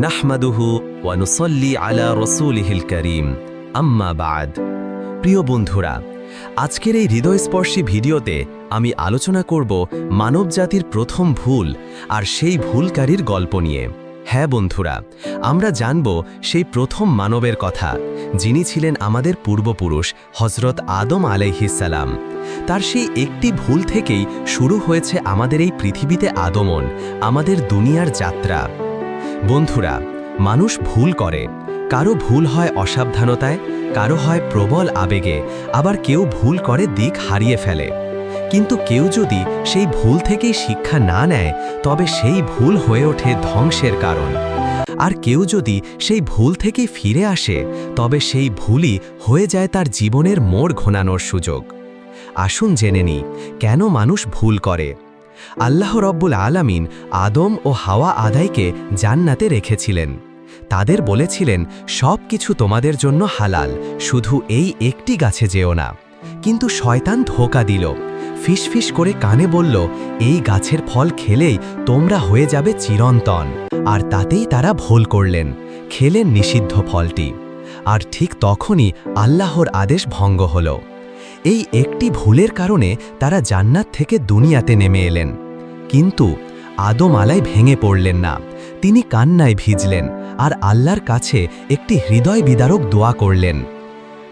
নাহমাদুহু ওয়া নুসাল্লি আলা রাসূলিহিল কারীম আম্মা বা'দ। প্রিয় বন্ধুরা, আজকের এই হৃদয়স্পর্শী ভিডিওতে আমি আলোচনা করব মানবজাতির প্রথম ভুল আর সেই ভুলকারীর গল্প নিয়ে। হ্যাঁ বন্ধুরা, আমরা জানব সেই প্রথম মানবের কথা, যিনি ছিলেন আমাদের পূর্বপুরুষ হযরত আদম আলাইহিস সালাম। তার সেই একটি ভুল থেকেই শুরু হয়েছে আমাদের এই পৃথিবীতে আগমন, আমাদের দুনিয়ার যাত্রা। বন্ধুরা, মানুষ ভুল করে। কারো ভুল হয় অসাবধানতায়, কারো হয় প্রবল আবেগে, আবার কেউ ভুল করে দিক হারিয়ে ফেলে। কিন্তু কেউ যদি সেই ভুল থেকেই শিক্ষা না নেয়, তবে সেই ভুল হয়ে ওঠে ধ্বংসের কারণ। আর কেউ যদি সেই ভুল থেকে ফিরে আসে, তবে সেই ভুলই হয়ে যায় তার জীবনের মোড় ঘোরানোর সুযোগ। আসুন জেনে নিই কেন মানুষ ভুল করে। আল্লাহ রব্বুল আলামিন আদম ও হাওয়া আদাইকে জান্নাতে রেখেছিলেন। তাদের বলেছিলেন, সব কিছু তোমাদের জন্য হালাল, শুধু এই একটি গাছে যেও না। কিন্তু শয়তান ধোঁকা দিল, ফিসফিস করে কানে বলল, এই গাছের ফল খেলেই তোমরা হয়ে যাবে চিরন্তন। আর তাতেই তারা ভুল করলেন, খেলেন নিষিদ্ধ ফলটি। আর ঠিক তখনই আল্লাহর আদেশ ভঙ্গ হল। এই একটি ভুলের কারণে তারা জান্নাত থেকে দুনিয়াতে নেমে এলেন। কিন্তু আদম আলাই ভেঙে পড়লেন না, তিনি কান্নায় ভিজলেন আর আল্লাহর কাছে একটি হৃদয় বিদারক দোয়া করলেন,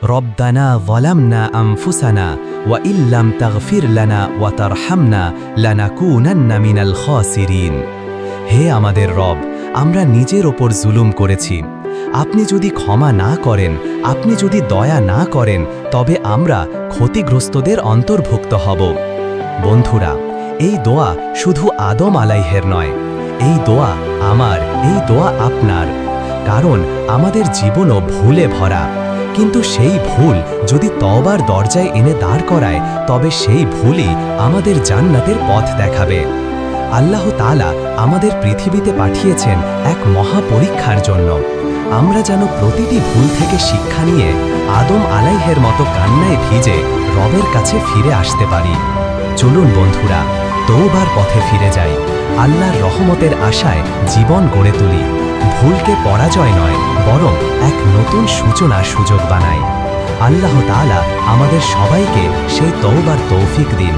রব্বানা যালামনা আনফুসানা ওয়া ইল্লাম তাগফির লানা ওয়া তারহামনা লানাকুনান্না মিনাল খাসিরিন। হে আমাদের রব, আমরা নিজের ওপর জুলুম করেছি। আপনি যদি ক্ষমা না করেন, আপনি যদি দয়া না করেন, তবে আমরা ক্ষতিগ্রস্তদের অন্তর্ভুক্ত হব। বন্ধুরা, এই দোয়া শুধু আদম আলাইহের নয়, এই দোয়া আমার, এই দোয়া আপনার। কারণ আমাদের জীবনও ভুলে ভরা। কিন্তু সেই ভুল যদি তওবার দরজায় এনে দাঁড় করায়, তবে সেই ভুলই আমাদের জান্নাতের পথ দেখাবে। আল্লাহ তাআলা আমাদের পৃথিবীতে পাঠিয়েছেন এক মহা পরীক্ষার জন্য। আমরা যেন প্রতিটি ভুল থেকে শিক্ষা নিয়ে আদম আলাইহের মতো কান্নায় ভিজে রবের কাছে ফিরে আসতে পারি। চলুন বন্ধুরা, তওবার পথে ফিরে যাই, আল্লাহর রহমতের আশায় জীবন গড়ে তুলি। ভুলকে পরাজয় নয়, বরং এক নতুন সূচনার সুযোগ বানাই। আল্লাহ তাআলা আমাদের সবাইকে সেই তওবার তৌফিক দিন,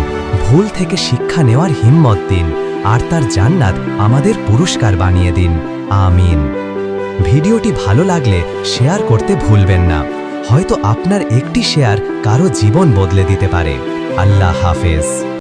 ভুল থেকে শিক্ষা নেওয়ার হিম্মত দিন, আর তার জান্নাত আমাদের পুরস্কার বানিয়ে দিন। আমিন। ভিডিওটি ভালো লাগলে শেয়ার করতে ভুলবেন না। হয়তো আপনার একটি শেয়ার কারো জীবন বদলে দিতে পারে। আল্লাহ হাফেজ।